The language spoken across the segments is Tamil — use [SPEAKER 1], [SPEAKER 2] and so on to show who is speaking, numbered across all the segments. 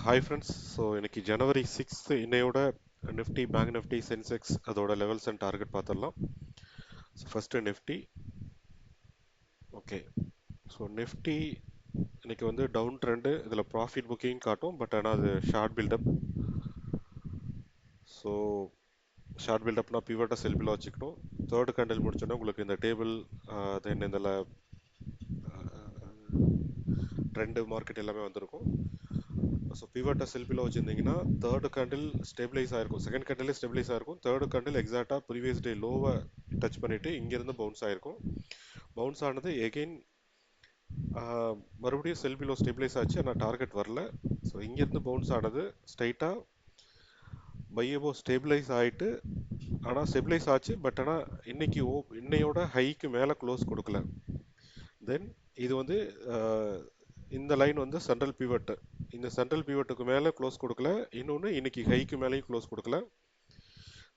[SPEAKER 1] Hi friends. ஸோ இன்னைக்கு ஜனவரி 6th இன்னையோட நிஃப்டி, பேங்க் நிஃப்டி, சென்செக்ஸ் அதோட லெவல்ஸ் அண்ட் டார்கெட் பார்த்துடலாம். So first Nifty. Okay, so Nifty இன்னைக்கு வந்து டவுன் ட்ரெண்டு, இதில் ப்ராஃபிட் புக்கிங் காட்டும், பட் ஆனால் அது ஷார்ட் பில்டப். ஸோ ஷார்ட் பில்டப்னா பிவட்டை செல்பில் வச்சுக்கணும். தேர்ட் கேண்டில் முடிச்சோன்னா உங்களுக்கு இந்த டேபிள், தென் இதில் ட்ரெண்டு மார்க்கெட் எல்லாமே வந்திருக்கும். ஸோ பிவட்டை செல்பில் வச்சுருந்தீங்கன்னா தேர்ட் கேண்டில் ஸ்டெபிளைஸ் ஆகிருக்கும், செகண்ட் கேண்டிலே ஸ்டெபிளைஸ் ஆகிருக்கும், தேர்ட் கேண்டில் எக்ஸாக்டாக ப்ரீவியஸ் டே லோவை டச் பண்ணிவிட்டு இங்கேருந்து பவுன்ஸ் ஆகிருக்கும். பவுன்ஸ் ஆனது எகெயின் மறுபடியும் செல்பிலோ ஸ்டெபிளைஸ் ஆச்சு, ஆனால் டார்கெட் வரல. ஸோ இங்கேருந்து பவுன்ஸ் ஆனது ஸ்ட்ரைட்டாக பையபோ ஸ்டெபிளைஸ் ஆகிட்டு, ஆனால் ஸ்டெபிளைஸ் ஆச்சு, பட் ஆனால் இன்னையோட ஹைக்கு மேலே க்ளோஸ் கொடுக்கல. தென் இது வந்து இந்த லைன் வந்து சென்ட்ரல் பிவட், இந்த சென்ட்ரல் பிவட்டுக்கு மேலே க்ளோஸ் கொடுக்கல, இன்னொன்று இன்னைக்கு ஹைக்கு மேலேயும் க்ளோஸ் கொடுக்கல.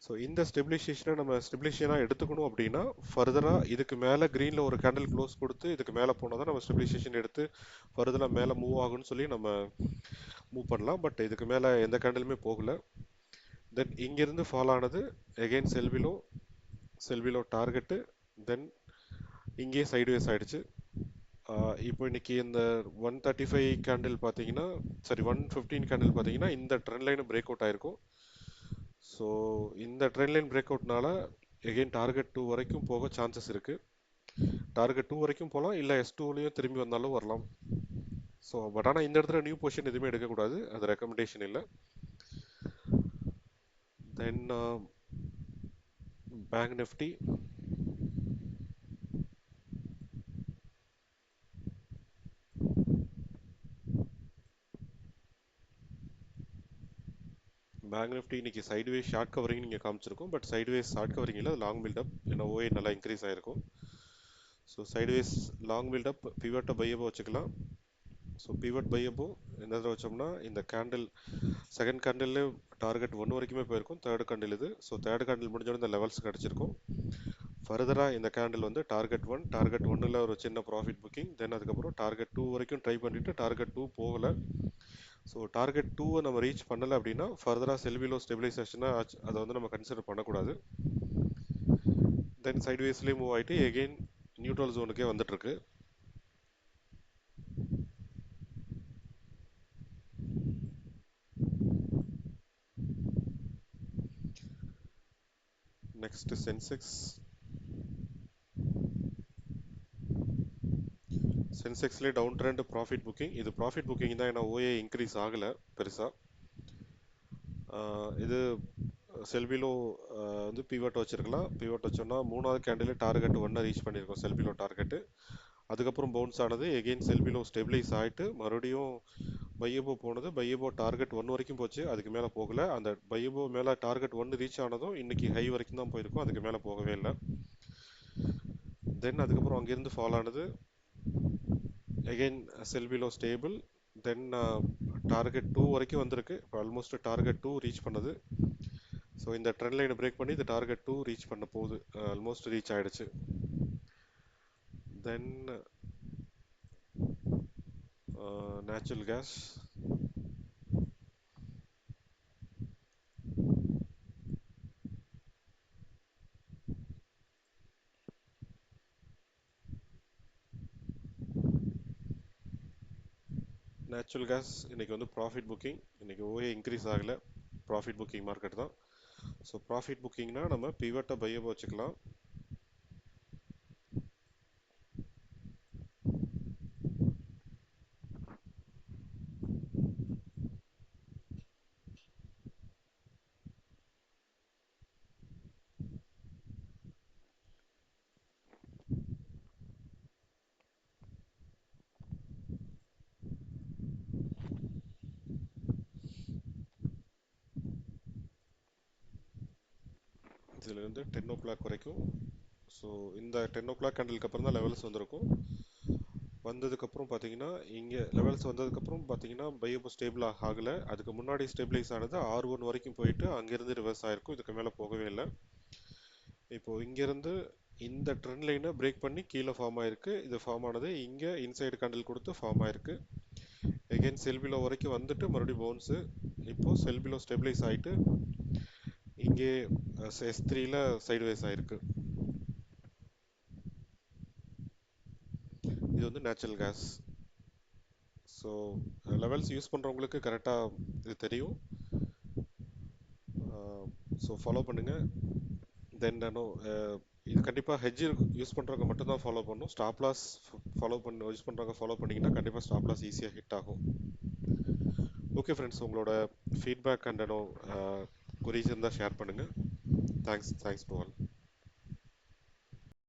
[SPEAKER 1] ஸோ இந்த ஸ்டெபிலைசேஷனை நம்ம ஸ்டெபிலைசேஷனாக எடுத்துக்கணும் அப்படின்னா ஃபர்தராக இதுக்கு மேலே க்ரீனில் ஒரு கேண்டில் க்ளோஸ் கொடுத்து இதுக்கு மேலே போனால் தான் நம்ம ஸ்டெபிலைசேஷன் எடுத்து ஃபர்தராக மேலே மூவ் ஆகும்னு சொல்லி நம்ம மூவ் பண்ணலாம். பட் இதுக்கு மேலே எந்த கேண்டிலுமே போகல. தென் இங்கேருந்து ஃபால் ஆனது எகெயின் செல்விலோ டார்கெட்டு, தென் இங்கேயே சைட்வேஸ் ஆகிடுச்சு. இப்போ இன்னைக்கு இந்த 135 கேண்டில் பார்த்தீங்கன்னா, சாரி 115 கேண்டில் பார்த்தீங்கன்னா இந்த ட்ரெண்ட் லைன் பிரேக் அவுட் ஆயிருக்கும். ஸோ இந்த ட்ரெண்ட் லைன் பிரேக் அவுட்னால எகெயின் டார்கெட் 2 வரைக்கும் போக சான்சஸ் இருக்கு. டார்கெட் 2 வரைக்கும் போகலாம், இல்லை S2லையும் திரும்பி வந்தாலும் வரலாம். ஸோ பட் ஆனால் இந்த இடத்துல நியூ பொசிஷன் எதுவுமே எடுக்கக்கூடாது, அது ரெக்கமெண்டேஷன் இல்லை. தென் பேங்க் நிஃப்டி. பேங்க் நிஃப்டி இன்னைக்கு சைட்வேஸ் ஷார்ட் கவரிங் நீங்கள் காமிச்சிருக்கோம், பட் சைட்வேஸ் ஷார்ட் கவரிங் இல்லை, அது லாங் பில்டப். ஏன்னா ஓஏ நல்லா இன்க்ரீஸ் ஆகிருக்கும். ஸோ சைட்வேஸ் லாங் பில்டப், பிவட்டை பையபோ வச்சுக்கலாம். ஸோ பிவட் பையபோ என்ன வச்சோம்னா இந்த கேண்டில் செகண்ட் கேண்டில் டார்கெட் 1 வரைக்குமே போயிருக்கும், தேர்ட் கேண்டில் இது. ஸோ தேர்ட் கேண்டில் முடிஞ்சோடனே இந்த லெவல்ஸ் கிடச்சிருக்கும். ஃபர்தராக இந்த கேண்டில் வந்து டார்கெட் 1ல் ஒரு சின்ன ப்ராஃபிட் புக்கிங், தென் அதுக்கப்புறம் டார்கெட் 2 வரைக்கும் ட்ரை பண்ணிவிட்டு டார்கெட் 2 போகலை. ஸோ டார்கெட் 2வை நம்ம ரீச் பண்ணலை அப்படின்னா ஃபர்தராக செல்விலோ ஸ்டெபிலைசேஷனாக அதை வந்து நம்ம கன்சிடர் பண்ணக்கூடாது. தென் சைட்வேஸ்லேயே மூவ் ஆகிட்டு எகெயின் நியூட்ரல் ஜோனுக்கே வந்துட்டுருக்கு. நெக்ஸ்ட் சென்செக்ஸ்லேயே டவுன் ட்ரெண்ட் ப்ராஃபிட் புக்கிங். இது ப்ராஃபிட் புக்கிங் தான், ஏன்னா ஓஏ இன்க்ரீஸ் ஆகலை பெருசாக. இது செல்பிலோ வந்து பிவட் வச்சிருக்கலாம். பிவட் வச்சோம்னா 3வது கேண்டில் டார்கெட் 1 ரீச் பண்ணியிருக்கோம், செல்பிலோ டார்கெட்டு. அதுக்கப்புறம் பவுன்ஸ் ஆனது எகெயின் செல்பிலோ ஸ்டெபிலைஸ் ஆகிட்டு மறுபடியும் பையபோ போனது. பையபோ டார்கெட் 1 வரைக்கும் போச்சு, அதுக்கு மேலே போகல. அந்த பையபோ மேலே டார்கெட் 1 ரீச் ஆனதும் இன்னைக்கு ஹை வரைக்கும் தான் போயிருக்கும், அதுக்கு மேலே போகவே இல்லை. தென் அதுக்கப்புறம் அங்கேருந்து ஃபால் ஆனது எகெயின் செல்பிலோ ஸ்டேபிள், தென் டார்கெட் 2 வரைக்கும் வந்திருக்கு. இப்போ ஆல்மோஸ்ட் டார்கெட் 2 ரீச் பண்ணது. ஸோ இந்த ட்ரெண்ட் லைனை பிரேக் பண்ணி இந்த டார்கெட் 2 ரீச் பண்ண போகுது, ஆல்மோஸ்ட் ரீச் ஆகிடுச்சு. தென் நேச்சுரல் கேஸ். நேச்சுரல் கேஸ் இன்னைக்கு வந்து ப்ராஃபிட் புக்கிங். இன்னைக்கு ஓஏ இன்க்ரீஸ் ஆகலை, ப்ராஃபிட் புக்கிங் மார்க்கெட் தான். ஸோ ப்ராஃபிட் புக்கிங்னா நம்ம பிவட்டை பையபோ வச்சுக்கலாம். இதுலேருந்து 10 o'clock வரைக்கும். ஸோ இந்த 10 o'clock கேண்டலுக்கு அப்புறம் தான் லெவல்ஸ் வந்திருக்கும். வந்ததுக்கப்புறம் பார்த்தீங்கன்னா இங்கே லெவல்ஸ் வந்ததுக்கப்புறம் பார்த்தீங்கன்னா பையபோ ஸ்டேபிள் ஆகலை. அதுக்கு முன்னாடி ஸ்டெபிளைஸ் ஆனது R1 வரைக்கும் போயிட்டு அங்கேருந்து ரிவர்ஸ் ஆகிருக்கும், இதுக்கு மேலே போகவே இல்லை. இப்போது இங்கேருந்து இந்த ட்ரெண்ட் லைனை பிரேக் பண்ணி கீழே ஃபார்ம் ஆயிருக்கு. இது ஃபார்ம் ஆனது இங்கே இன்சைடு கேண்டில் கொடுத்து ஃபார்ம் ஆயிருக்கு. அகைன் செல் பிலோ வரைக்கும் வந்துட்டு மறுபடியும் பவுன்ஸு. இப்போ செல் பிலோ ஸ்டெபிளைஸ் ஆகிட்டு இங்கே S3ல சைடுவேஸ் ஆயிருக்கு. இது வந்து natural gas. So levels use பண்ணுறவங்களுக்கு கரெக்டாக இது தெரியும். ஸோ ஃபாலோ பண்ணுங்கள். தென் நானும் இது கண்டிப்பாக ஹெட்ஜ் யூஸ் பண்ணுறவங்க மட்டும்தான் ஃபாலோ பண்ணணும். ஸ்டாப் லாஸ் யூஸ் பண்ணுறவங்க ஃபாலோ பண்ணிங்கன்னா கண்டிப்பாக ஸ்டாப் லாஸ் ஈஸியாக ஹிட் ஆகும். ஓகே ஃப்ரெண்ட்ஸ், உங்களோட ஃபீட்பேக் அண்ட் குரீஸ் இருந்தால் ஷேர் பண்ணுங்கள். Thanks to all.